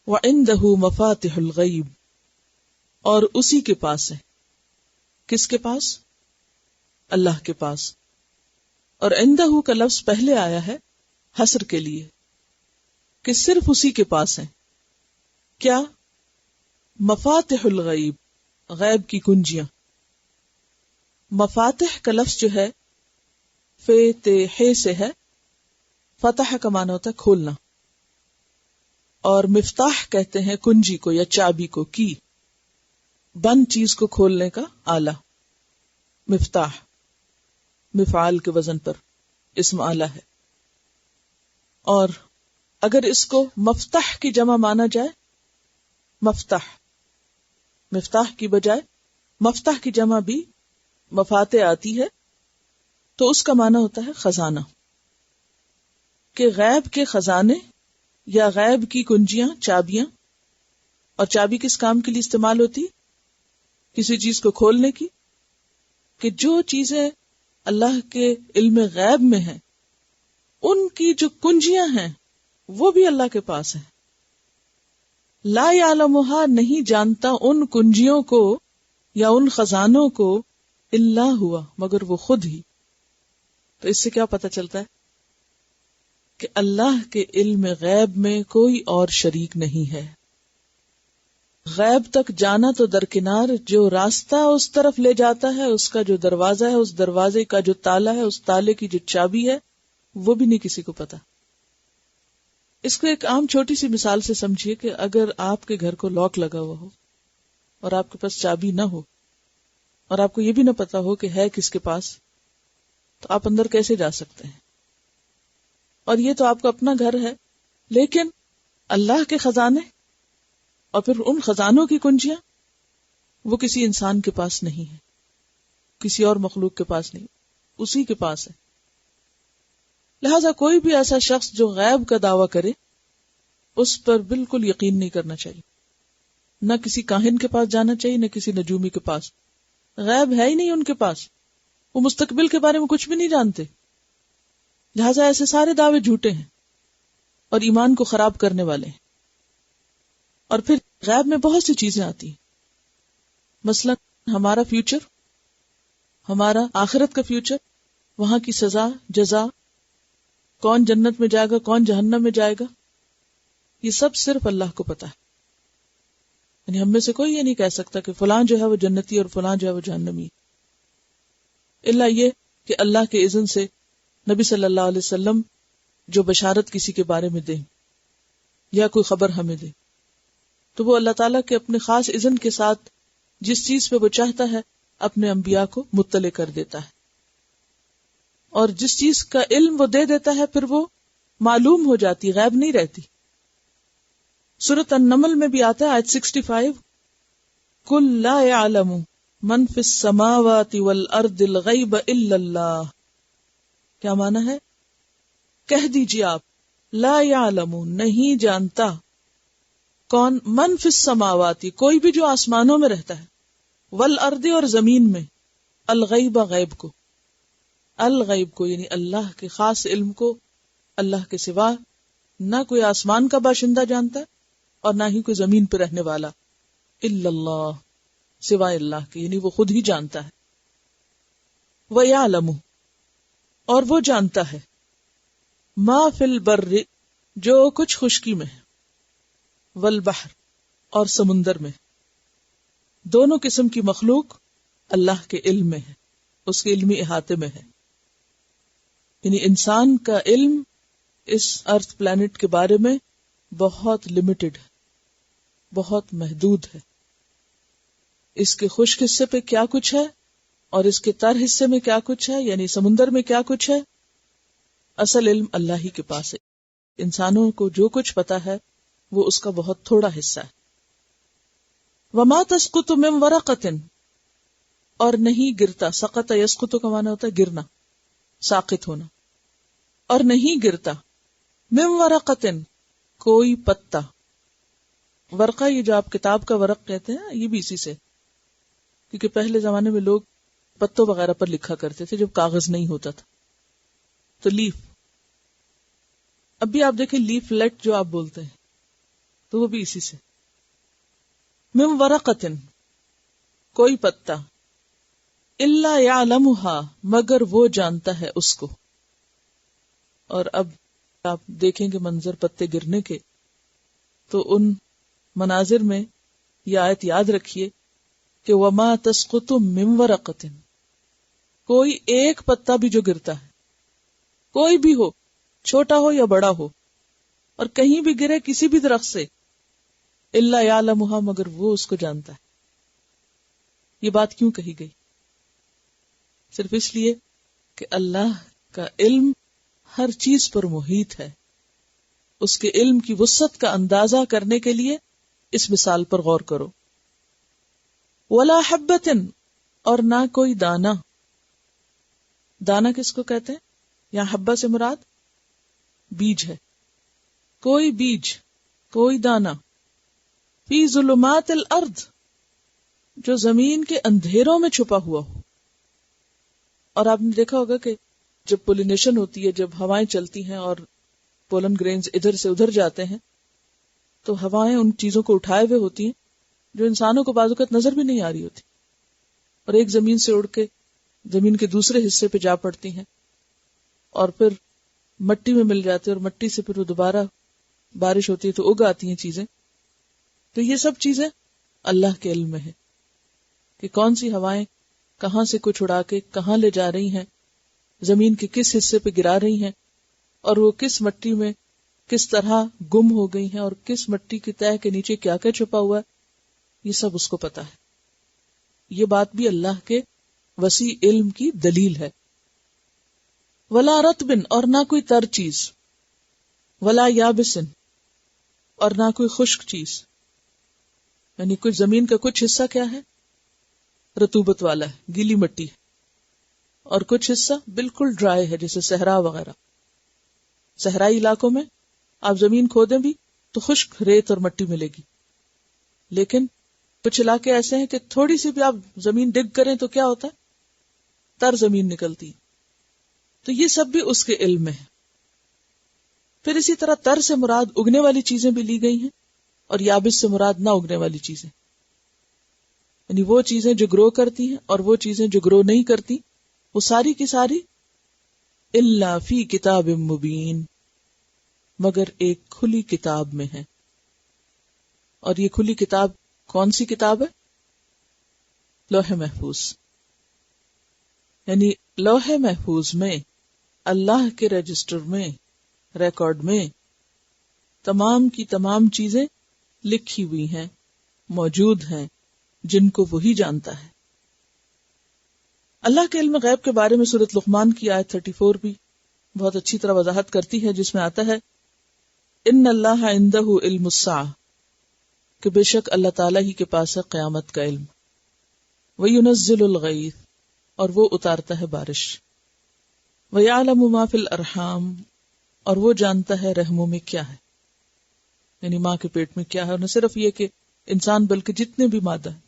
وعنده مفاتح الغیب، اور اسی کے پاس ہے. کس کے پاس؟ اللہ کے پاس. اور عندہ کا لفظ پہلے آیا ہے حصر کے لیے کہ صرف اسی کے پاس ہے. کیا؟ مفاتح الغیب، غیب کی کنجیاں. مفاتح کا لفظ جو ہے فتح سے ہے. فتح کا معنی ہوتا ہے کھولنا، اور مفتاح کہتے ہیں کنجی کو یا چابی کو، کی، بند چیز کو کھولنے کا آلہ. مفتاح مفعال کے وزن پر اسم آلہ ہے. اور اگر اس کو مفتاح کی جمع مانا جائے، مفتاح، مفتاح کی بجائے مفتاح کی جمع بھی مفاتح آتی ہے، تو اس کا معنی ہوتا ہے خزانہ. کہ غیب کے خزانے یا غیب کی کنجیاں، چابیاں. اور چابی کس کام کے لیے استعمال ہوتی؟ کسی چیز کو کھولنے کی. کہ جو چیزیں اللہ کے علم غیب میں ہیں ان کی جو کنجیاں ہیں وہ بھی اللہ کے پاس ہیں. لا یعلمھا، نہیں جانتا ان کنجیوں کو یا ان خزانوں کو الا ہوا، مگر وہ خود ہی. تو اس سے کیا پتہ چلتا ہے؟ کہ اللہ کے علم غیب میں کوئی اور شریک نہیں ہے. غیب تک جانا تو درکنار، جو راستہ اس طرف لے جاتا ہے، اس کا جو دروازہ ہے، اس دروازے کا جو تالا ہے، اس تالے کی جو چابی ہے، وہ بھی نہیں کسی کو پتا. اس کو ایک عام چھوٹی سی مثال سے سمجھیے کہ اگر آپ کے گھر کو لاک لگا ہوا ہو اور آپ کے پاس چابی نہ ہو اور آپ کو یہ بھی نہ پتا ہو کہ ہے کس کے پاس، تو آپ اندر کیسے جا سکتے ہیں؟ اور یہ تو آپ کا اپنا گھر ہے، لیکن اللہ کے خزانے اور پھر ان خزانوں کی کنجیاں وہ کسی انسان کے پاس نہیں ہے، کسی اور مخلوق کے پاس نہیں، اسی کے پاس ہے. لہذا کوئی بھی ایسا شخص جو غیب کا دعویٰ کرے اس پر بالکل یقین نہیں کرنا چاہیے. نہ کسی کاہن کے پاس جانا چاہیے، نہ کسی نجومی کے پاس. غیب ہے ہی نہیں ان کے پاس، وہ مستقبل کے بارے میں کچھ بھی نہیں جانتے. لہذا ایسے سارے دعوے جھوٹے ہیں اور ایمان کو خراب کرنے والے ہیں. اور پھر غیب میں بہت سی چیزیں آتی ہیں، مثلا ہمارا فیوچر، ہمارا آخرت کا فیوچر، وہاں کی سزا جزا، کون جنت میں جائے گا کون جہنم میں جائے گا، یہ سب صرف اللہ کو پتا ہے. یعنی ہم میں سے کوئی یہ نہیں کہہ سکتا کہ فلاں جو ہے وہ جنتی اور فلاں جو ہے وہ جہنمی، الا یہ کہ اللہ کے اذن سے نبی صلی اللہ علیہ وسلم جو بشارت کسی کے بارے میں دیں یا کوئی خبر ہمیں دے، تو وہ اللہ تعالیٰ کے اپنے خاص اذن کے ساتھ جس چیز پہ وہ چاہتا ہے اپنے انبیاء کو مطلع کر دیتا ہے. اور جس چیز کا علم وہ دے دیتا ہے پھر وہ معلوم ہو جاتی، غیب نہیں رہتی. سورۃ النمل میں بھی آتا ہے آیت 65، قُل لَا يَعْلَمُ مَن فِي السَّمَاوَاتِ وَالْأَرْضِ الْغَيْبَ إِلَّا اللَّهُ. کیا معنی ہے؟ کہہ دیجیے آپ، لا يعلم، نہیں جانتا، کون؟ من فی السماوات، کوئی بھی جو آسمانوں میں رہتا ہے، والارض، اور زمین میں، الغیب، غیب کو، الغیب کو یعنی اللہ کے خاص علم کو اللہ کے سوا نہ کوئی آسمان کا باشندہ جانتا ہے اور نہ ہی کوئی زمین پہ رہنے والا، الا اللہ، سوائے اللہ کے، یعنی وہ خود ہی جانتا ہے. وَيَعْلَمُ، اور وہ جانتا ہے، ما فی البر، جو کچھ خشکی میں ہے، والبحر، اور سمندر میں. دونوں قسم کی مخلوق اللہ کے علم میں ہے، اس کے علمی احاطے میں ہے. یعنی انسان کا علم اس ارتھ پلانٹ کے بارے میں بہت لمیٹڈ ہے، بہت محدود ہے. اس کے خشک حصے پہ کیا کچھ ہے اور اس کے تر حصے میں کیا کچھ ہے، یعنی سمندر میں کیا کچھ ہے، اصل علم اللہ ہی کے پاس ہے. انسانوں کو جو کچھ پتا ہے وہ اس کا بہت تھوڑا حصہ ہے. وما تسقط من ورقۃ، اور نہیں گرتا، سقط یسقط کا معنی ہوتا ہے گرنا، ساقط ہونا، اور نہیں گرتا، من ورقۃ، کوئی پتا. ورقہ یہ جو آپ کتاب کا ورق کہتے ہیں یہ بھی اسی سے، کیونکہ پہلے زمانے میں لوگ پتوں وغیرہ پر لکھا کرتے تھے جب کاغذ نہیں ہوتا تھا. تو لیف، اب بھی آپ دیکھیں لیف لیٹ جو آپ بولتے ہیں، تو وہ بھی اسی سے. من ورقتن، کوئی پتا، الا یعلمھا، مگر وہ جانتا ہے اس کو. اور اب آپ دیکھیں گے منظر پتے گرنے کے، تو ان مناظر میں یہ آیت یاد رکھیے کہ وما تسقط من ورقۃ، کوئی ایک پتا بھی جو گرتا ہے، کوئی بھی ہو، چھوٹا ہو یا بڑا ہو، اور کہیں بھی گرے کسی بھی درخت سے، الا یعلمھا، مگر وہ اس کو جانتا ہے. یہ بات کیوں کہی گئی؟ صرف اس لیے کہ اللہ کا علم ہر چیز پر محیط ہے. اس کے علم کی وسعت کا اندازہ کرنے کے لیے اس مثال پر غور کرو. ولا حبۃ، اور نہ کوئی دانہ. دانہ کس کو کہتے ہیں؟ یہاں حبہ سے مراد بیج ہے. کوئی بیج، کوئی دانہ، فی ظلمات الارض، جو زمین کے اندھیروں میں چھپا ہوا ہو. اور آپ نے دیکھا ہوگا کہ جب پولینیشن ہوتی ہے، جب ہوائیں چلتی ہیں اور پولن گرینز ادھر سے ادھر جاتے ہیں، تو ہوائیں ان چیزوں کو اٹھائے ہوئے ہوتی ہیں جو انسانوں کو بعض اوقات نظر بھی نہیں آ رہی ہوتی، اور ایک زمین سے اڑ کے زمین کے دوسرے حصے پہ جا پڑتی ہیں اور پھر مٹی میں مل جاتے ہیں، اور مٹی سے پھر وہ دوبارہ بارش ہوتی ہے تو اگ آتی ہیں چیزیں. تو یہ سب چیزیں اللہ کے علم میں ہے کہ کون سی ہوائیں کہاں سے کچھ اڑا کے کہاں لے جا رہی ہیں، زمین کے کس حصے پہ گرا رہی ہیں، اور وہ کس مٹی میں کس طرح گم ہو گئی ہیں، اور کس مٹی کی تہہ کے نیچے کیا کیا چھپا ہوا ہے. یہ سب اس کو پتا ہے. یہ بات بھی اللہ کے وسیع علم کی دلیل ہے. ولا رطبن، اور نہ کوئی تر چیز، ولا یابسن، اور نہ کوئی خشک چیز. یعنی کچھ زمین کا کچھ حصہ کیا ہے؟ رطوبت والا ہے، گیلی مٹی ہے، اور کچھ حصہ بالکل ڈرائی ہے، جیسے صحرا وغیرہ. صحرائی علاقوں میں آپ زمین کھودیں بھی تو خشک ریت اور مٹی ملے گی، لیکن کچھ علاقے ایسے ہیں کہ تھوڑی سی بھی آپ زمین ڈگ کریں تو کیا ہوتا ہے؟ تر زمین نکلتی. تو یہ سب بھی اس کے علم میں ہے. پھر اسی طرح تر سے مراد اگنے والی چیزیں بھی لی گئی ہیں، اور یابس سے مراد نہ اگنے والی چیزیں، یعنی وہ چیزیں جو گرو کرتی ہیں اور وہ چیزیں جو گرو نہیں کرتی، وہ ساری کی ساری الا فی کتاب مبین، مگر ایک کھلی کتاب میں ہے. اور یہ کھلی کتاب کون سی کتاب ہے؟ لوح محفوظ. یعنی لوح محفوظ میں، اللہ کے رجسٹر میں، ریکارڈ میں تمام کی تمام چیزیں لکھی ہوئی ہیں، موجود ہیں، جن کو وہی جانتا ہے. اللہ کے علم غیب کے بارے میں سورۃ لقمان کی آیت 34 بھی بہت اچھی طرح وضاحت کرتی ہے، جس میں آتا ہے ان اللہ عندہ علم الساعہ، کہ بے شک اللہ تعالیٰ ہی کے پاس ہے قیامت کا علم. وَيُنَزِّلُ الْغَيْثَ، اور وہ اتارتا ہے بارش. وَيَعْلَمُ مَا فِي الْأَرْحَامِ، اور وہ جانتا ہے رحموں میں کیا ہے، یعنی ماں کے پیٹ میں کیا ہے. اور نہ صرف یہ کہ انسان بلکہ جتنے بھی مادہ ہے.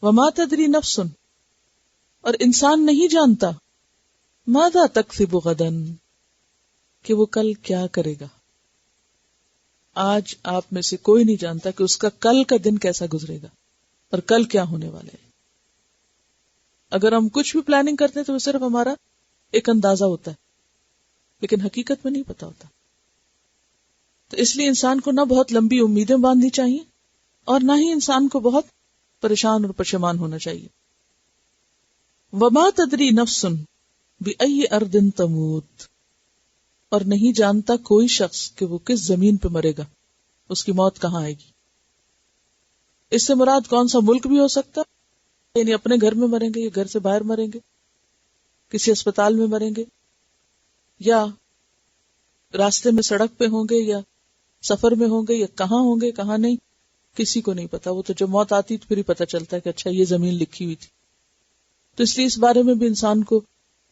وَمَا تَدْرِي نَفْسٌ، اور انسان نہیں جانتا ماذا تکسب غداً، کہ وہ کل کیا کرے گا. آج آپ میں سے کوئی نہیں جانتا کہ اس کا کل کا دن کیسا گزرے گا اور کل کیا ہونے والے ہے. اگر ہم کچھ بھی پلاننگ کرتے ہیں تو وہ صرف ہمارا ایک اندازہ ہوتا ہے، لیکن حقیقت میں نہیں پتا ہوتا. تو اس لیے انسان کو نہ بہت لمبی امیدیں باندھنی چاہیے، اور نہ ہی انسان کو بہت پریشان اور پشیمان ہونا چاہیے. وما تدری نفس بأی ارض تموت، اور نہیں جانتا کوئی شخص کہ وہ کس زمین پہ مرے گا، اس کی موت کہاں آئے گی. اس سے مراد کون سا ملک بھی ہو سکتا، یعنی اپنے گھر میں مریں گے یا گھر سے باہر مریں گے، کسی اسپتال میں مریں گے، یا راستے میں سڑک پہ ہوں گے، یا سفر میں ہوں گے، یا کہاں ہوں گے کہاں نہیں، کسی کو نہیں پتا. وہ تو جب موت آتی تو پھر ہی پتا چلتا ہے کہ اچھا یہ زمین لکھی ہوئی تھی. تو اس لیے اس بارے میں بھی انسان کو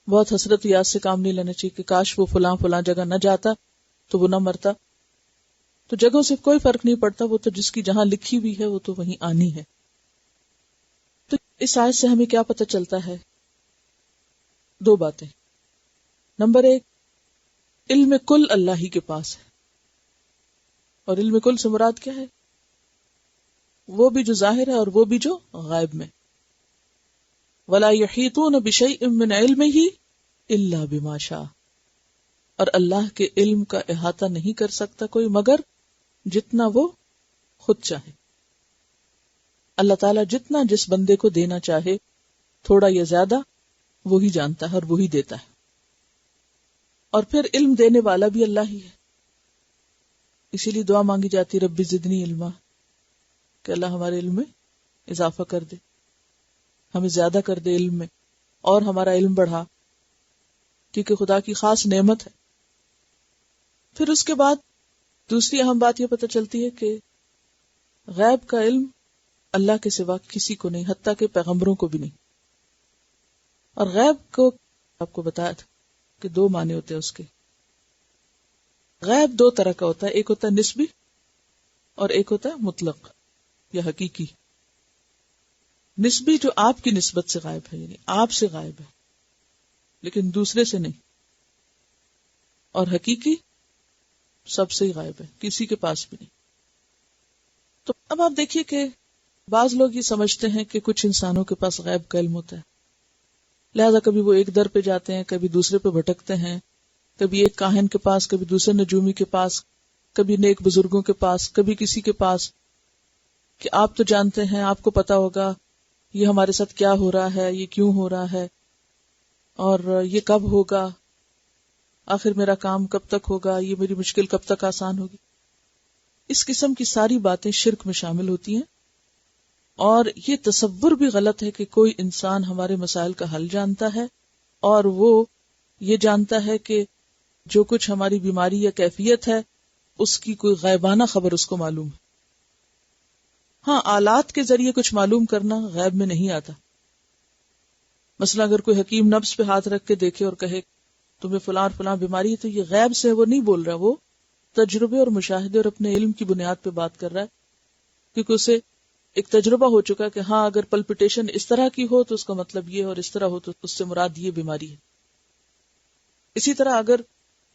بہت حسرت یاد سے کام نہیں لینا چاہیے کہ کاش وہ فلاں جگہ نہ جاتا تو وہ نہ مرتا. تو جگہوں سے کوئی فرق نہیں پڑتا، وہ تو جس کی جہاں لکھی ہوئی ہے وہ تو وہیں آنی ہے. تو اس آیت سے ہمیں کیا پتہ چلتا ہے؟ دو باتیں. نمبر 1، علم کل اللہ ہی کے پاس ہے. اور علم کل سے مراد کیا ہے؟ وہ بھی جو ظاہر ہے اور وہ بھی جو غائب میں. وَلَا يُحِيطُونَ بِشَيْءٍ مِّنْ عِلْمِهِ إِلَّا بِمَا شَاءَ، اور اللہ کے علم کا احاطہ نہیں کر سکتا کوئی مگر جتنا وہ خود چاہے. اللہ تعالیٰ جتنا جس بندے کو دینا چاہے، تھوڑا یا زیادہ، وہی جانتا ہے اور وہی دیتا ہے. اور پھر علم دینے والا بھی اللہ ہی ہے. اسی لیے دعا مانگی جاتی رب زدنی علما، کہ اللہ ہمارے علم میں اضافہ کر دے، ہمیں زیادہ کر دے علم میں، اور ہمارا علم بڑھا، کیونکہ خدا کی خاص نعمت ہے. پھر اس کے بعد دوسری اہم بات یہ پتہ چلتی ہے کہ غیب کا علم اللہ کے سوا کسی کو نہیں، حتیٰ کہ پیغمبروں کو بھی نہیں. اور غیب کو آپ کو بتایا تھا کہ دو معنی ہوتے ہیں اس کے. غیب دو طرح کا ہوتا ہے، ایک ہوتا ہے نسبی اور ایک ہوتا ہے مطلق یا حقیقی. نسبی جو آپ کی نسبت سے غائب ہے، یعنی آپ سے غائب ہے لیکن دوسرے سے نہیں. اور حقیقی سب سے ہی غائب ہے، کسی کے پاس بھی نہیں. تو اب آپ دیکھیے کہ بعض لوگ یہ سمجھتے ہیں کہ کچھ انسانوں کے پاس غیب کا علم ہوتا ہے، لہذا کبھی وہ ایک در پہ جاتے ہیں، کبھی دوسرے پہ بھٹکتے ہیں، کبھی ایک کاہن کے پاس، کبھی دوسرے نجومی کے پاس، کبھی نیک بزرگوں کے پاس، کبھی کسی کے پاس، کہ آپ تو جانتے ہیں، آپ کو پتا ہوگا یہ ہمارے ساتھ کیا ہو رہا ہے، یہ کیوں ہو رہا ہے، اور یہ کب ہوگا، آخر میرا کام کب تک ہوگا، یہ میری مشکل کب تک آسان ہوگی. اس قسم کی ساری باتیں شرک میں شامل ہوتی ہیں. اور یہ تصور بھی غلط ہے کہ کوئی انسان ہمارے مسائل کا حل جانتا ہے اور وہ یہ جانتا ہے کہ جو کچھ ہماری بیماری یا کیفیت ہے اس کی کوئی غیبانہ خبر اس کو معلوم ہے. ہاں، آلات کے ذریعے کچھ معلوم کرنا غیب میں نہیں آتا. مثلا اگر کوئی حکیم نبض پہ ہاتھ رکھ کے دیکھے اور کہے تمہیں فلاں اور فلاں بیماری ہے، تو یہ غیب سے وہ نہیں بول رہا، وہ تجربے اور مشاہدے اور اپنے علم کی بنیاد پہ بات کر رہا ہے، کیونکہ اسے ایک تجربہ ہو چکا کہ ہاں اگر پلپیٹیشن اس طرح کی ہو تو اس کا مطلب یہ، اور اس طرح ہو تو اس سے مراد یہ بیماری ہے. اسی طرح اگر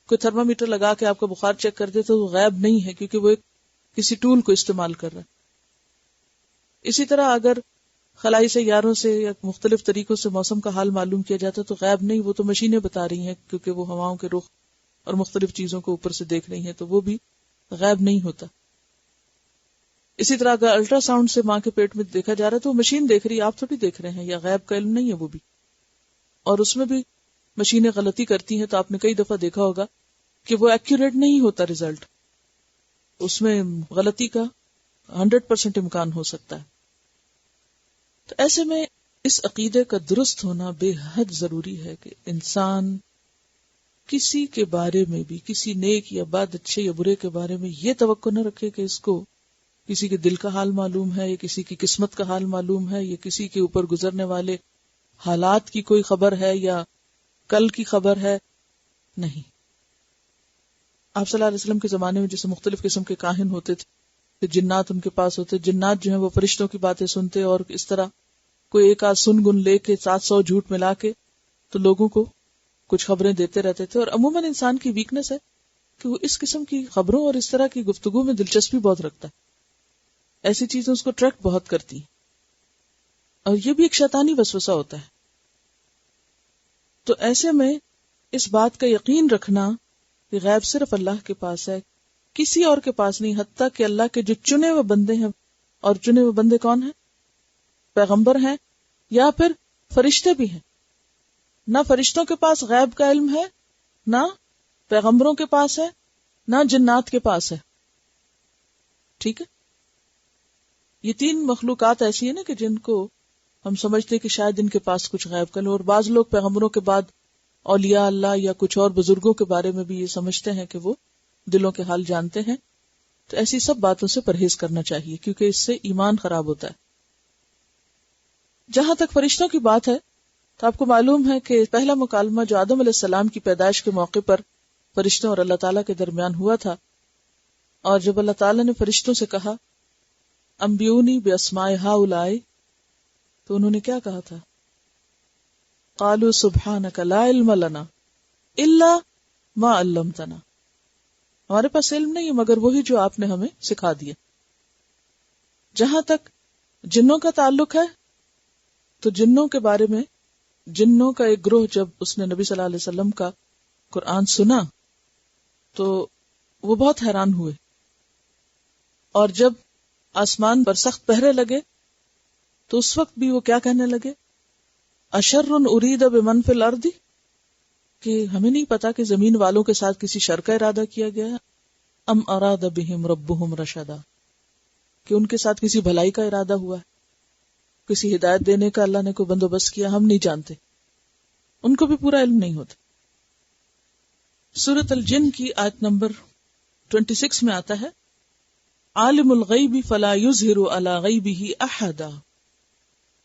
کوئی تھرما میٹر لگا کے آپ کا بخار چیک کر دے تو وہ غیب نہیں ہے، کیونکہ وہ ایک کسی ٹول کو استعمال کر رہا ہے. اسی طرح اگر خلائی سیاروں سے یا مختلف طریقوں سے موسم کا حال معلوم کیا جاتا تو غیب نہیں، وہ تو مشینیں بتا رہی ہیں، کیونکہ وہ ہواؤں کے رخ اور مختلف چیزوں کو اوپر سے دیکھ رہی ہیں، تو وہ بھی غیب نہیں ہوتا. اسی طرح اگر الٹرا ساؤنڈ سے ماں کے پیٹ میں دیکھا جا رہا ہے تو وہ مشین دیکھ رہی ہے، آپ تھوڑی دیکھ رہے ہیں، یا غیب کا علم نہیں ہے وہ بھی. اور اس میں بھی مشینیں غلطی کرتی ہیں، تو آپ نے کئی دفعہ دیکھا ہوگا کہ وہ ایکوریٹ نہیں ہوتا رزلٹ، اس میں غلطی کا 100% امکان ہو سکتا ہے. تو ایسے میں اس عقیدے کا درست ہونا بے حد ضروری ہے کہ انسان کسی کے بارے میں بھی، کسی نیک یا بد، اچھے یا برے کے بارے میں یہ توقع نہ رکھے کہ اس کو کسی کے دل کا حال معلوم ہے، یا کسی کی قسمت کا حال معلوم ہے، یا کسی کے اوپر گزرنے والے حالات کی کوئی خبر ہے یا کل کی خبر ہے. نہیں. آپ صلی اللہ علیہ وسلم کے زمانے میں جیسے مختلف قسم کے کاہن ہوتے تھے، کہ جنات ان کے پاس ہوتے، جنات جو ہیں وہ فرشتوں کی باتیں سنتے، اور اس طرح کوئی ایک آدھ سن گن لے کے 700 جھوٹ ملا کے تو لوگوں کو کچھ خبریں دیتے رہتے تھے. اور عموماً انسان کی ویکنس ہے کہ وہ اس قسم کی خبروں اور اس طرح کی گفتگو میں دلچسپی بہت رکھتا ہے، ایسی چیزیں اس کو اٹریکٹ بہت کرتی ہیں، اور یہ بھی ایک شیطانی وسوسہ ہوتا ہے. تو ایسے میں اس بات کا یقین رکھنا کہ غیب صرف اللہ کے پاس ہے، کسی اور کے پاس نہیں، حتیٰ کہ اللہ کے جو چنے ہوئے بندے ہیں، اور چنے ہوئے بندے کون ہیں؟ پیغمبر ہیں یا پھر فرشتے بھی ہیں. نہ فرشتوں کے پاس غیب کا علم ہے، نہ پیغمبروں کے پاس ہے، نہ جنات کے پاس ہے. ٹھیک ہے، یہ تین مخلوقات ایسی ہیں نا کہ جن کو ہم سمجھتے کہ شاید ان کے پاس کچھ غیب کا علم، اور بعض لوگ پیغمبروں کے بعد اولیاء اللہ یا کچھ اور بزرگوں کے بارے میں بھی یہ سمجھتے ہیں کہ وہ دلوں کے حال جانتے ہیں. تو ایسی سب باتوں سے پرہیز کرنا چاہیے، کیونکہ اس سے ایمان خراب ہوتا ہے. جہاں تک فرشتوں کی بات ہے تو آپ کو معلوم ہے کہ پہلا مکالمہ جو آدم علیہ السلام کی پیدائش کے موقع پر فرشتوں اور اللہ تعالیٰ کے درمیان ہوا تھا، اور جب اللہ تعالیٰ نے فرشتوں سے کہا انبئونی باسماء ہؤلاء، تو انہوں نے کیا کہا تھا؟ قالوا سبحانک لا علم لنا الا ما علمتنا. ہمارے پاس علم نہیں ہے مگر وہی جو آپ نے ہمیں سکھا دیا. جہاں تک جنوں کا تعلق ہے تو جنوں کے بارے میں جنوں کا ایک گروہ جب اس نے نبی صلی اللہ علیہ وسلم کا قرآن سنا تو وہ بہت حیران ہوئے، اور جب آسمان پر سخت پہرے لگے تو اس وقت بھی وہ کیا کہنے لگے، اشر ارید بمن فی الارض، کہ ہمیں نہیں پتا کہ زمین والوں کے ساتھ کسی شر کا ارادہ کیا گیا ہے، ام اراد بہم ربہم رشدا، کہ ان کے ساتھ کسی بھلائی کا ارادہ ہوا ہے، کسی ہدایت دینے کا اللہ نے کوئی بندوبست کیا، ہم نہیں جانتے. ان کو بھی پورا علم نہیں ہوتا. سورۃ الجن کی آیت نمبر 26 میں آتا ہے، عالم الغیب فلا یظہر علی غیبہ احدا،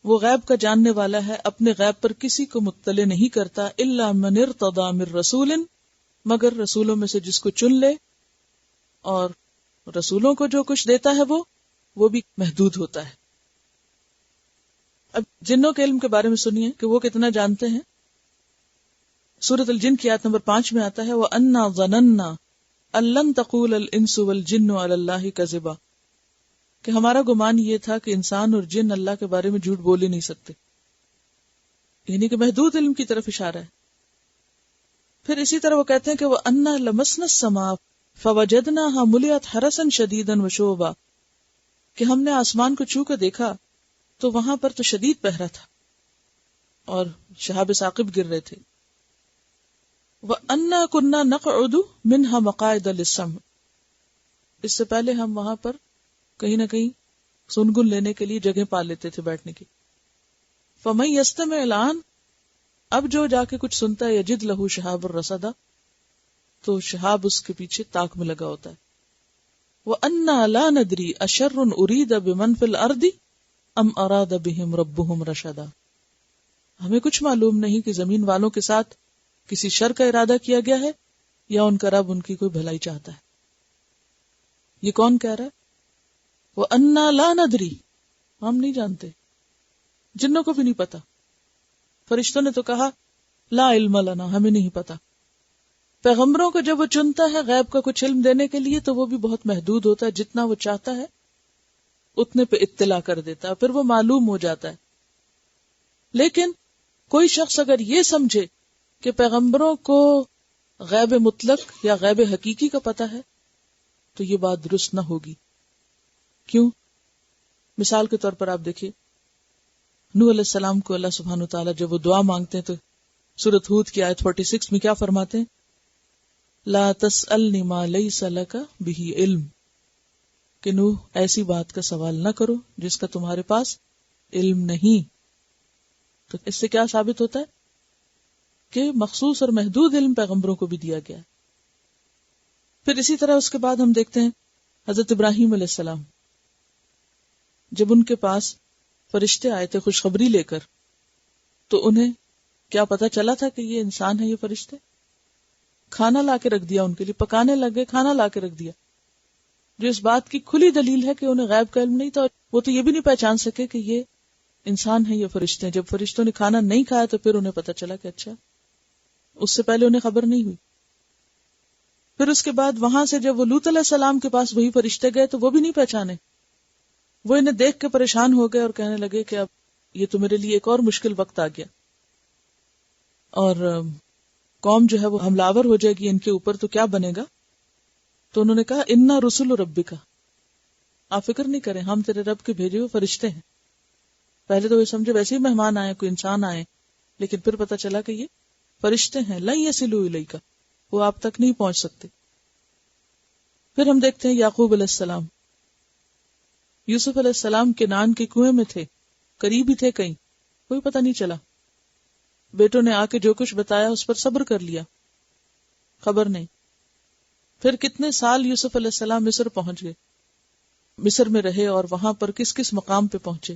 وہ غیب کا جاننے والا ہے، اپنے غیب پر کسی کو مطلع نہیں کرتا، الا من ارتضی من رسول، مگر رسولوں میں سے جس کو چن لے، اور رسولوں کو جو کچھ دیتا ہے وہ بھی محدود ہوتا ہے. اب جنوں کے علم کے بارے میں سنیے کہ وہ کتنا جانتے ہیں. سورۃ الجن کی آیت نمبر 5 میں آتا ہے، وَأَنَّا ظَنَنَّا أَن لَّن تَقُولَ الْإِنسُ وَالْجِنُّ عَلَى اللَّهِ كَذِبًا، کہ ہمارا گمان یہ تھا کہ انسان اور جن اللہ کے بارے میں جھوٹ بول ہی نہیں سکتے، یعنی کہ محدود علم کی طرف اشارہ ہے. پھر اسی طرح وہ کہتے ہیں کہ وَأَنَّا لَمَسْنَا السَّمَاءَ فَوَجَدْنَاهَا مُلِئَتْ حَرَسًا شَدِيدًا وَشُهُبًا، کہ ہم نے آسمان کو چھو کر دیکھا تو وہاں پر تو شدید پہرا تھا اور شہاب ثاقب گر رہے تھے. وَأَنَّا كُنَّا نَقْعُدُ مِنْهَا مَقَاعِدَ لِلسَّمْعِ، اس سے پہلے ہم وہاں پر کہیں نہ کہیں سنگن لینے کے لیے جگہ پا لیتے تھے بیٹھنے کی. فَمَن يَسْتَمِعِ الْآنَ، اب جو جا کے کچھ سنتا ہے، يَجِدْ لَهُ شِهَابًا رَصَدًا، تو شہاب اس کے پیچھے تاک میں لگا ہوتا ہے. وَأَنَّا لَا نَدْرِي أَشَرٌ أُرِيدَ بِمَنْ فِي الْأَرْضِ أَمْ أَرَادَ بِهِمْ رَبُّهُمْ رَشَدًا، ہمیں کچھ معلوم نہیں کہ زمین والوں کے ساتھ کسی شر کا ارادہ کیا گیا ہے یا ان کا رب ان کی کوئی بھلائی چاہتا ہے. یہ کون کہہ رہا ہے؟ وَأَنَّا لَا نَدْرِي، ہم نہیں جانتے، جنوں کو بھی نہیں پتا. فرشتوں نے تو کہا لا علم لنا، ہمیں نہیں پتا. پیغمبروں کو جب وہ چنتا ہے غیب کا کچھ علم دینے کے لیے تو وہ بھی بہت محدود ہوتا ہے، جتنا وہ چاہتا ہے اتنے پہ اطلاع کر دیتا ہے، پھر وہ معلوم ہو جاتا ہے. لیکن کوئی شخص اگر یہ سمجھے کہ پیغمبروں کو غیب مطلق یا غیب حقیقی کا پتہ ہے تو یہ بات درست نہ ہوگی. کیوں؟ مثال کے طور پر آپ دیکھیے نوح علیہ السلام کو اللہ سبحانہ وتعالی جب وہ دعا مانگتے ہیں تو سورۃ ہود کی آیت 46 میں کیا فرماتے ہیں؟ لا تسألنی ما لیس لک بہ علم، کہ نوح ایسی بات کا سوال نہ کرو جس کا تمہارے پاس علم نہیں. تو اس سے کیا ثابت ہوتا ہے کہ مخصوص اور محدود علم پیغمبروں کو بھی دیا گیا. پھر اسی طرح اس کے بعد ہم دیکھتے ہیں حضرت ابراہیم علیہ السلام، جب ان کے پاس فرشتے آئے تھے خوشخبری لے کر تو انہیں کیا پتا چلا تھا کہ یہ انسان ہے، یہ فرشتے؟ کھانا لا کے رکھ دیا ان کے لیے، پکانے لگے، کھانا لا کے رکھ دیا، جو اس بات کی کھلی دلیل ہے کہ انہیں غیب کا علم نہیں تھا. وہ تو یہ بھی نہیں پہچان سکے کہ یہ انسان ہے، یہ فرشتے ہیں. جب فرشتوں نے کھانا نہیں کھایا تو پھر انہیں پتا چلا کہ اچھا، اس سے پہلے انہیں خبر نہیں ہوئی. پھر اس کے بعد وہاں سے جب وہ لوط علیہ السلام کے پاس وہی فرشتے گئے تو وہ بھی نہیں پہچانے. وہ انہیں دیکھ کے پریشان ہو گئے اور کہنے لگے کہ اب یہ تو میرے لیے ایک اور مشکل وقت آ گیا، اور قوم جو ہے وہ حملہ آور ہو جائے گی ان کے اوپر، تو کیا بنے گا؟ تو انہوں نے کہا انا رسول ربک، آپ فکر نہیں کریں، ہم تیرے رب کے بھیجے ہوئے فرشتے ہیں. پہلے تو وہ سمجھے ویسے ہی مہمان آئے، کوئی انسان آئے، لیکن پھر پتا چلا کہ یہ فرشتے ہیں. لن یصلوا الیک، وہ آپ تک نہیں پہنچ سکتے. پھر ہم دیکھتے ہیں یعقوب علیہ السلام، یوسف علیہ السلام کنعان کے کنویں میں تھے، قریب ہی تھے، کہیں کوئی پتہ نہیں چلا. بیٹوں نے آ کے جو کچھ بتایا اس پر صبر کر لیا، خبر نہیں. پھر کتنے سال یوسف علیہ السلام مصر پہنچ گئے، مصر میں رہے، اور وہاں پر کس کس مقام پہ پہنچے.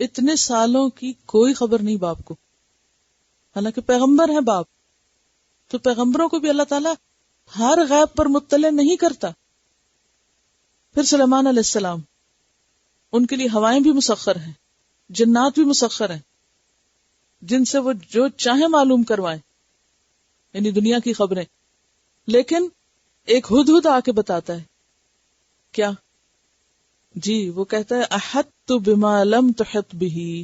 اتنے سالوں کی کوئی خبر نہیں باپ کو، حالانکہ پیغمبر ہیں باپ. تو پیغمبروں کو بھی اللہ تعالیٰ ہر غیب پر مطلع نہیں کرتا. پھر سلیمان علیہ السلام، ان کے لیے ہوائیں بھی مسخر ہیں، جنات بھی مسخر ہیں، جن سے وہ جو چاہیں معلوم کروائیں، یعنی دنیا کی خبریں. لیکن ایک ہدہد آ کے بتاتا ہے کیا جی، وہ کہتا ہے احطت بما لم تحط به،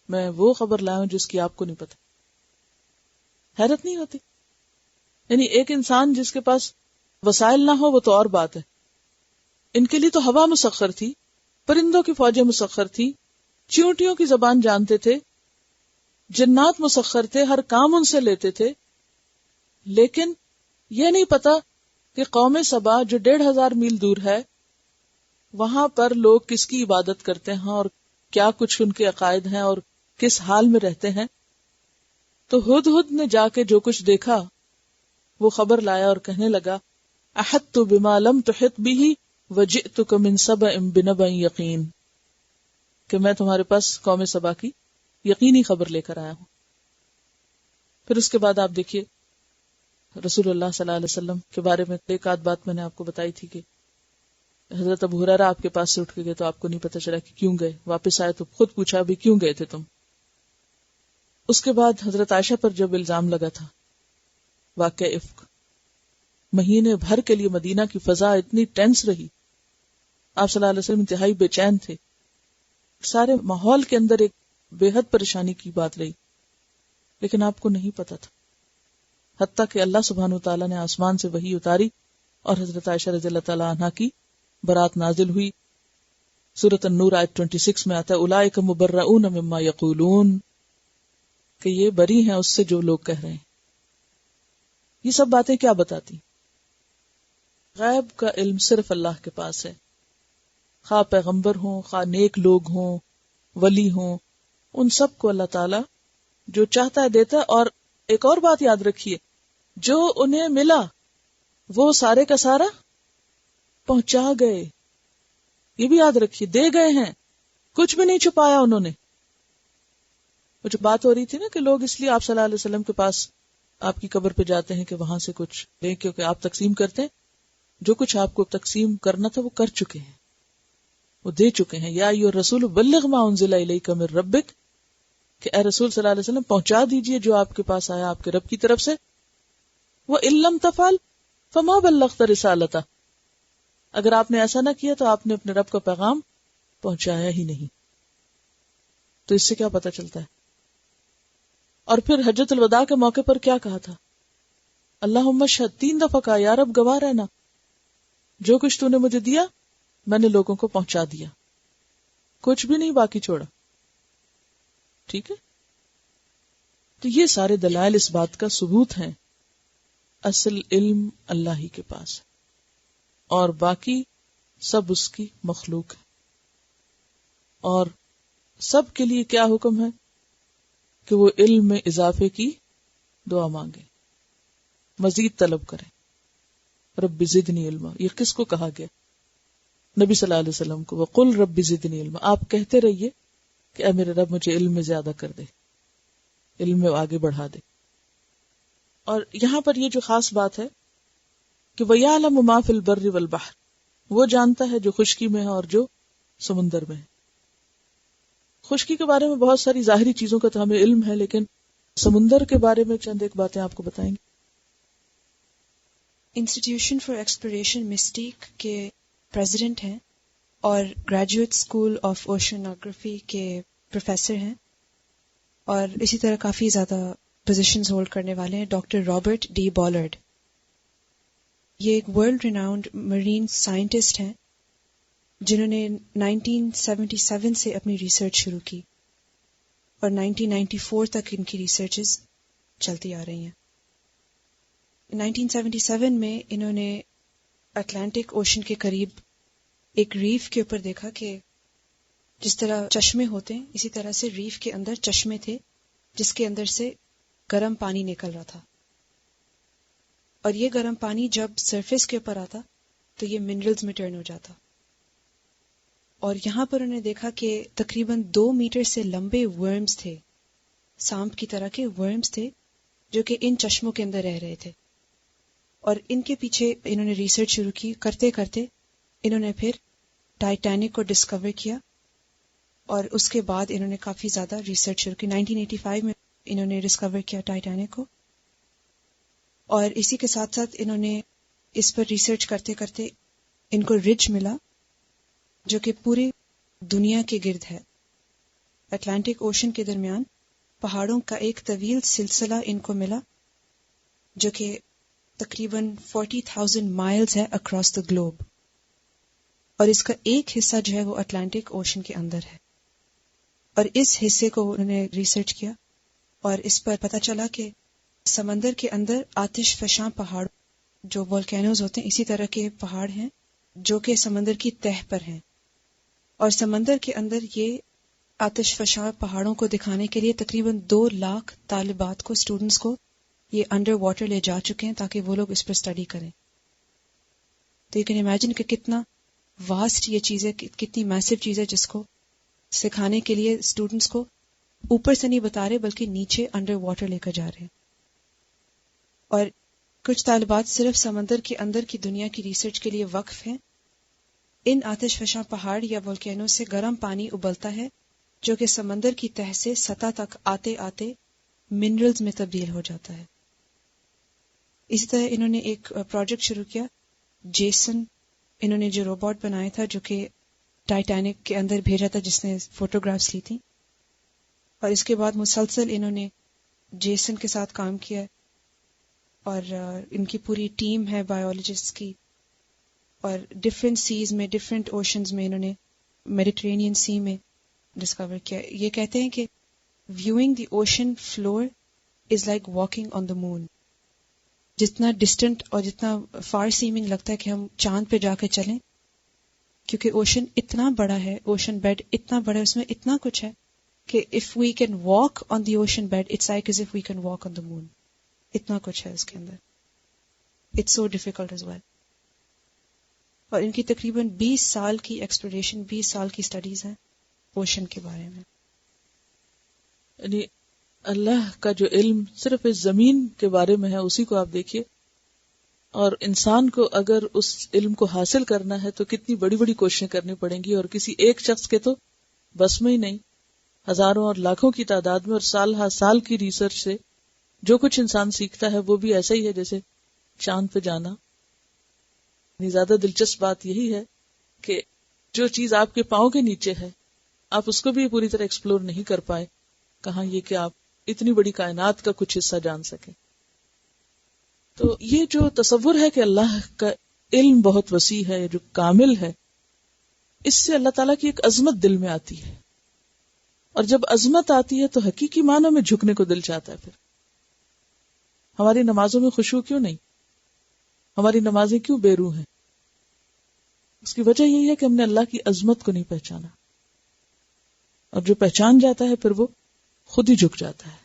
میں وہ خبر لایا ہوں جس کی آپ کو نہیں پتا. حیرت نہیں ہوتی؟ یعنی ایک انسان جس کے پاس وسائل نہ ہو وہ تو اور بات ہے، ان کے لیے تو ہوا مسخر تھی، پرندوں کی فوجیں مسخر تھی، چیونٹیوں کی زبان جانتے تھے، جنات مسخر تھے، ہر کام ان سے لیتے تھے، لیکن یہ نہیں پتا کہ قوم سبا جو 1500 میل دور ہے وہاں پر لوگ کس کی عبادت کرتے ہیں اور کیا کچھ ان کے عقائد ہیں اور کس حال میں رہتے ہیں. تو ہدہد نے جا کے جو کچھ دیکھا وہ خبر لایا اور کہنے لگا احطت بما لم تحط به وجئتک من سبأ بنبأ یقین، کہ میں تمہارے پاس قوم سبا کی یقینی خبر لے کر آیا ہوں. پھر اس کے بعد آپ دیکھیے رسول اللہ صلی اللہ علیہ وسلم کے بارے میں ایک آدھ بات میں نے آپ کو بتائی تھی کہ حضرت ابو ہریرہ آپ کے پاس سے اٹھ کے گئے تو آپ کو نہیں پتا چلا کہ کیوں گئے، واپس آئے تو خود پوچھا بھی کیوں گئے تھے تم. اس کے بعد حضرت عائشہ پر جب الزام لگا تھا واقعہ افک، مہینے بھر کے لیے مدینہ کی فضا اتنی ٹینس رہی، آپ صلی اللہ علیہ وسلم انتہائی بے چین تھے، سارے ماحول کے اندر ایک بے حد پریشانی کی بات رہی، لیکن آپ کو نہیں پتا تھا، حتیٰ کہ اللہ سبحانہ وتعالیٰ نے آسمان سے وحی اتاری اور حضرت عائشہ رضی اللہ تعالیٰ عنہ کی برات نازل ہوئی. سورۃ النور آیت 26 میں آتا ہے اولئک مبرؤون مما یقولون، کہ یہ بری ہیں اس سے جو لوگ کہہ رہے ہیں. یہ سب باتیں کیا بتاتی؟ غیب کا علم صرف اللہ کے پاس ہے، خواہ پیغمبر ہوں، خواہ نیک لوگ ہوں، ولی ہوں، ان سب کو اللہ تعالی جو چاہتا ہے دیتا ہے. اور ایک اور بات یاد رکھیے، جو انہیں ملا وہ سارے کا سارا پہنچا گئے، یہ بھی یاد رکھیے، دے گئے ہیں، کچھ بھی نہیں چھپایا انہوں نے. وہ جو بات ہو رہی تھی نا کہ لوگ اس لیے آپ صلی اللہ علیہ وسلم کے پاس آپ کی قبر پہ جاتے ہیں کہ وہاں سے کچھ لیں کیونکہ آپ تقسیم کرتے ہیں، جو کچھ آپ کو تقسیم کرنا تھا وہ کر چکے ہیں، وہ دے چکے ہیں. یا ایھا الرسول بلغ ما انزل الیک من ربک، کہ اے رسول صلی اللہ علیہ وسلم پہنچا دیجئے جو آپ کے پاس آیا آپ کے رب کی طرف سے. وَإِن لَّمْ تَفْعَلْ فَمَا بَلَّغْتَ رِسَالَتَهُ، اگر آپ نے ایسا نہ کیا تو آپ نے اپنے رب کا پیغام پہنچایا ہی نہیں. تو اس سے کیا پتہ چلتا ہے؟ اور پھر حجۃ الوداع کے موقع پر کیا کہا تھا؟ اللہم اشہد، 3 دفعہ کہا یا رب گواہ رہنا، جو کچھ تو نے مجھے دیا میں نے لوگوں کو پہنچا دیا، کچھ بھی نہیں باقی چھوڑا. ٹھیک ہے، تو یہ سارے دلائل اس بات کا ثبوت ہیں اصل علم اللہ ہی کے پاس ہے اور باقی سب اس کی مخلوق ہے. اور سب کے لیے کیا حکم ہے کہ وہ علم میں اضافے کی دعا مانگے، مزید طلب کریں. رب زدنی علما، یہ کس کو کہا گیا؟ نبی صلی اللہ علیہ وسلم کو. وقل رب زدنی علما، آپ کہتے رہیے کہ اے میرے رب مجھے علم میں زیادہ کر دے، علم میں آگے بڑھا دے. اور یہاں پر یہ جو خاص بات ہے کہ وَيَعْلَمُ مَا فِي الْبَرِّ وَالْبَحْرِ، وہ جانتا ہے جو خشکی میں ہے اور جو سمندر میں ہے. خشکی کے بارے میں بہت ساری ظاہری چیزوں کا تو ہمیں علم ہے، لیکن سمندر کے بارے میں چند ایک باتیں آپ کو بتائیں گے. انسٹیٹیوشن فار ایکسپلوریشن مسٹیک کے پریزیڈنٹ ہیں اور گریجویٹ اسکول آف اوشنوگرافی کے پروفیسر ہیں، اور اسی طرح کافی زیادہ پوزیشنز ہولڈ کرنے والے ہیں، ڈاکٹر رابرٹ ڈی بالرڈ. یہ ایک ورلڈ ریناؤنڈ مرین سائنٹسٹ ہیں جنہوں نے 1977 سے اپنی ریسرچ شروع کی اور 1994 تک ان کی ریسرچز چلتی آ رہی ہیں. 1977 میں انہوں نے اٹلانٹک اوشن کے قریب ایک ریف کے اوپر دیکھا کہ جس طرح چشمے ہوتے ہیں اسی طرح سے ریف کے اندر چشمے تھے جس کے اندر سے گرم پانی نکل رہا تھا، اور یہ گرم پانی جب سرفیس کے اوپر آتا تو یہ منرلز میں ٹرن ہو جاتا. اور یہاں پر انہوں نے دیکھا کہ تقریباً 2 میٹر سے لمبے ورمز تھے، سانپ کی طرح کے ورمز تھے جو کہ ان چشموں کے اندر رہ رہے تھے. اور ان کے پیچھے انہوں نے ریسرچ شروع کی، کرتے کرتے انہوں نے پھر ٹائٹینک کو ڈسکور کیا، اور اس کے بعد انہوں نے کافی زیادہ ریسرچ شروع کی. 1985 میں انہوں نے ڈسکور کیا ٹائٹینک کو، اور اسی کے ساتھ ساتھ انہوں نے اس پر ریسرچ کرتے کرتے ان کو رج ملا جو کہ پورے دنیا کے گرد ہے. اٹلانٹک اوشن کے درمیان پہاڑوں کا ایک طویل سلسلہ ان کو ملا جو کہ تقریباً 40,000 مائلز ہے اکراس دا گلوب، اور اس کا ایک حصہ جو ہے وہ اٹلانٹک اوشن کے اندر ہے. اور اس حصے کو انہوں نے ریسرچ کیا اور اس پر پتہ چلا کہ سمندر کے اندر آتش فشاں پہاڑ جو والکینوز ہوتے ہیں اسی طرح کے پہاڑ ہیں جو کہ سمندر کی تہہ پر ہیں، اور سمندر کے اندر یہ آتش فشاں پہاڑوں کو دکھانے کے لیے تقریباً 2 لاکھ طالبات کو، اسٹوڈنٹس کو یہ انڈر واٹر لے جا چکے ہیں تاکہ وہ لوگ اس پر اسٹڈی کریں. تو یو کین امیجن کہ کتنا واسٹ یہ چیز ہے، کتنی میسو چیز ہے جس کو سکھانے کے لیے اسٹوڈنٹس کو اوپر سے نہیں بتا رہے بلکہ نیچے انڈر واٹر لے کر جا رہے ہیں. اور کچھ طالبات صرف سمندر کے اندر کی دنیا کی ریسرچ کے لیے وقف ہیں. ان آتش فشاں پہاڑ یا والکینو سے گرم پانی ابلتا ہے جو کہ سمندر کی تہہ سے سطح تک آتے آتے منرلز میں تبدیل ہو جاتا ہے. اسی طرح انہوں نے ایک پروجیکٹ شروع کیا، جیسن انہوں نے جو روبوٹ بنایا تھا جو کہ ٹائٹینک کے اندر بھیجا تھا جس نے فوٹوگرافز لی تھی، اور اس کے بعد مسلسل انہوں نے جیسن کے ساتھ کام کیا اور ان کی پوری ٹیم ہے بایولوجسٹ کی، اور ڈفرینٹ سیز میں، ڈفرینٹ اوشنز میں انہوں نے میڈیٹرینین سی میں ڈسکور کیا. یہ کہتے ہیں کہ viewing the ocean floor is like walking on the moon. جتنا ڈسٹنٹ اور جتنا فار سیمنگ لگتا ہے کہ ہم چاند پہ جا کے چلیں، کیونکہ اوشن اتنا بڑا ہے، اوشن بیڈ اتنا بڑا ہے، اس میں اتنا کچھ ہے کہ if we can walk on the ocean bed it's like as if we can walk on the moon. اتنا کچھ ہے اس کے اندر. It's so difficult as well. اور ان کی تقریباً 20 سال کی ایکسپلوریشن، 20 سال کی سٹڈیز ہیں اوشن کے بارے میں. یعنی اللہ کا جو علم صرف اس زمین کے بارے میں ہے اسی کو آپ دیکھیے، اور انسان کو اگر اس علم کو حاصل کرنا ہے تو کتنی بڑی بڑی کوششیں کرنی پڑیں گی، اور کسی ایک شخص کے تو بس میں ہی نہیں، ہزاروں اور لاکھوں کی تعداد میں، اور سال ہر سال کی ریسرچ سے جو کچھ انسان سیکھتا ہے وہ بھی ایسا ہی ہے جیسے چاند پہ جانا. یعنی زیادہ دلچسپ بات یہی ہے کہ جو چیز آپ کے پاؤں کے نیچے ہے آپ اس کو بھی پوری طرح ایکسپلور نہیں کر پائے، کہاں یہ کہ آپ اتنی بڑی کائنات کا کچھ حصہ جان سکیں. تو یہ جو تصور ہے کہ اللہ کا علم بہت وسیع ہے، جو کامل ہے، اس سے اللہ تعالیٰ کی ایک عظمت دل میں آتی ہے، اور جب عظمت آتی ہے تو حقیقی معنوں میں جھکنے کو دل چاہتا ہے. پھر ہماری نمازوں میں خشوع کیوں نہیں؟ ہماری نمازیں کیوں بے روح ہیں؟ اس کی وجہ یہی ہے کہ ہم نے اللہ کی عظمت کو نہیں پہچانا، اور جو پہچان جاتا ہے پھر وہ خود ہی جھک جاتا ہے.